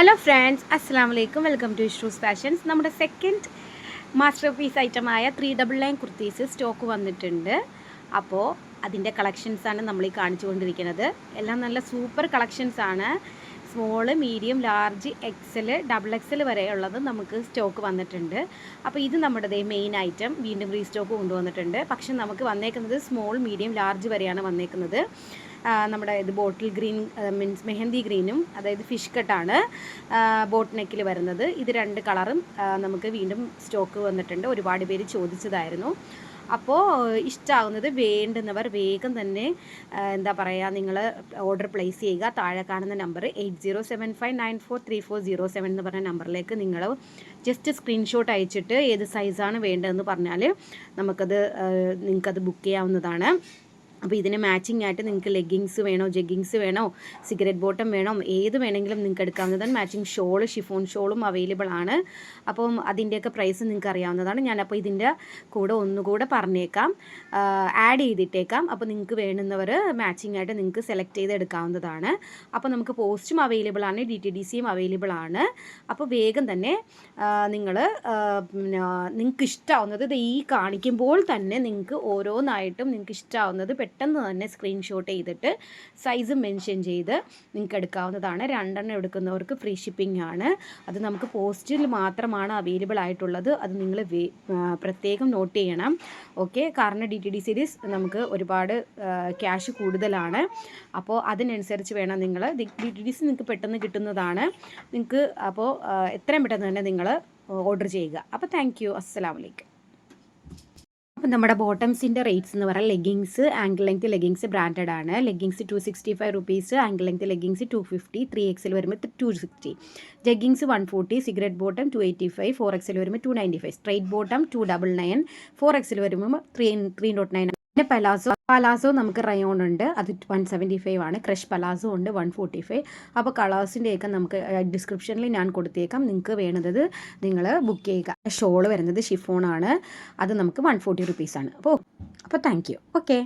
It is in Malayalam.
ഹലോ ഫ്രണ്ട്സ്, അസ്സാം വലൈക്കും. Welcome to issues fashions. നമ്മുടെ സെക്കൻഡ് മാസ്റ്റർ പീസ് ഐറ്റമായ 399 കുർത്തീസ് സ്റ്റോക്ക് വന്നിട്ടുണ്ട്. അപ്പോൾ അതിൻ്റെ കളക്ഷൻസാണ് നമ്മൾ ഈ കാണിച്ചുകൊണ്ടിരിക്കുന്നത്. എല്ലാം നല്ല സൂപ്പർ കളക്ഷൻസാണ്. Small, medium, large, XL, double XL വരെയുള്ളത് നമുക്ക് സ്റ്റോക്ക് വന്നിട്ടുണ്ട്. അപ്പോൾ ഇത് നമ്മുടെ മെയിൻ ഐറ്റം വീണ്ടും റീസ്റ്റോക്ക് കൊണ്ടുവന്നിട്ടുണ്ട്. പക്ഷെ നമുക്ക് വന്നേക്കുന്നത് സ്മോൾ, മീഡിയം, ലാർജ് വരെയാണ് വന്നേക്കുന്നത്. നമ്മുടെ ഇത് ബോട്ടിൽ ഗ്രീൻ മീൻസ് മെഹന്തി ഗ്രീനും, അതായത് ഫിഷ് കട്ടാണ് ബോട്ട് നെക്കിൽ വരുന്നത്. ഇത് രണ്ട് കളറും നമുക്ക് വീണ്ടും സ്റ്റോക്ക് വന്നിട്ടുണ്ട്. ഒരുപാട് പേര് ചോദിച്ചതായിരുന്നു. അപ്പോൾ ഇഷ്ടമാകുന്നത് വേണ്ടുന്നവർ വേഗം തന്നെ എന്താ പറയുക, നിങ്ങൾ ഓർഡർ പ്ലേസ് ചെയ്യുക. താഴെ കാണുന്ന നമ്പർ 8075943407 എന്ന് പറഞ്ഞ നമ്പറിലേക്ക് നിങ്ങൾ ജസ്റ്റ് സ്ക്രീൻഷോട്ട് അയച്ചിട്ട് ഏത് സൈസാണ് വേണ്ടതെന്ന് പറഞ്ഞാൽ നിങ്ങൾക്കത് ബുക്ക് ചെയ്യാവുന്നതാണ്. അപ്പോൾ ഇതിന് മാച്ചിങ് ആയിട്ട് നിങ്ങൾക്ക് ലെഗിങ്സ് വേണോ, ജഗ്ഗിങ്സ് വേണോ, സിഗരറ്റ് ബോട്ടം വേണോ, ഏത് വേണമെങ്കിലും നിങ്ങൾക്ക് എടുക്കാവുന്നതാണ്. മാച്ചിങ് ഷോള്, ഷിഫോൺ ഷോളും അവൈലബിൾ ആണ്. അപ്പം അതിൻ്റെയൊക്കെ പ്രൈസ് നിങ്ങൾക്ക് അറിയാവുന്നതാണ്. ഞാനപ്പോൾ ഇതിൻ്റെ കൂടെ ഒന്നുകൂടെ പറഞ്ഞേക്കാം, ആഡ് ചെയ്തിട്ടേക്കാം. അപ്പോൾ നിങ്ങൾക്ക് വേണ്ടുന്നവർ മാച്ചിങ് ആയിട്ട് നിങ്ങൾക്ക് സെലക്ട് ചെയ്ത് എടുക്കാവുന്നതാണ്. അപ്പോൾ നമുക്ക് പോസ്റ്റും അവൈലബിൾ ആണ്, DTDCയും അവൈലബിൾ ആണ്. അപ്പോൾ വേഗം തന്നെ നിങ്ങൾക്ക് ഇഷ്ടമാവുന്നത് ഈ കാണിക്കുമ്പോൾ തന്നെ നിങ്ങൾക്ക് ഓരോന്നായിട്ടും നിങ്ങൾക്ക് ഇഷ്ടമാവുന്നത് പെട്ടെന്ന് തന്നെ സ്ക്രീൻഷോട്ട് ചെയ്തിട്ട് സൈസ് മെൻഷൻ ചെയ്ത് നിങ്ങൾക്ക് എടുക്കാവുന്നതാണ്. 2 എണ്ണം എടുക്കുന്നവർക്ക് ഫ്രീ ഷിപ്പിംഗ് ആണ്. അത് നമുക്ക് പോസ്റ്റിൽ മാത്രമാണ് അവൈലബിൾ ആയിട്ടുള്ളത്. അത് നിങ്ങൾ പ്രത്യേകം നോട്ട് ചെയ്യണം. ഓക്കെ, കാരണം DTDC നമുക്ക് ഒരുപാട് ക്യാഷ് കൂടുതലാണ്. അപ്പോൾ അതിനനുസരിച്ച് വേണം നിങ്ങൾ DTDC നിങ്ങൾക്ക് പെട്ടെന്ന് കിട്ടുന്നതാണ്. നിങ്ങൾക്ക് അപ്പോൾ എത്രയും പെട്ടെന്ന് തന്നെ നിങ്ങൾ ഓർഡർ ചെയ്യുക. അപ്പോൾ താങ്ക് യു. അസ്സലാമു അലൈക്കും. അപ്പോൾ നമ്മുടെ ബോട്ടംസിൻ്റെ റേറ്റ്സ് എന്ന് പറയാം, leggings, ankle length leggings branded ആണ്. Leggings 265 rupees, ankle length leggings 250, 3XL വരുമ്പോൾ 260, ജഗ്ഗിങ്സ് 140, സിഗരറ്റ് ബോട്ടം 285, 4XL വരുമ്പോൾ 295, സ്ട്രൈറ്റ് ബോട്ടം 299, 4XL വരുമ്പോൾ 309. പിന്നെ പലാസോ നമുക്ക് റയോൺ ഉണ്ട്, അത് 175 ആണ്. ക്രഷ് പലാസോ ഉണ്ട് 145. അപ്പോൾ കളേഴ്സിൻ്റെയൊക്കെ നമുക്ക് ഡിസ്ക്രിപ്ഷനിൽ ഞാൻ കൊടുത്തേക്കാം. നിങ്ങൾക്ക് വേണ്ടത് നിങ്ങൾ ബുക്ക് ചെയ്യുക. ഷോള് വരുന്നത് ഷിഫോൺ ആണ്, അത് നമുക്ക് 140 റുപ്പീസാണ്. അപ്പോൾ താങ്ക് യു. ഓക്കെ.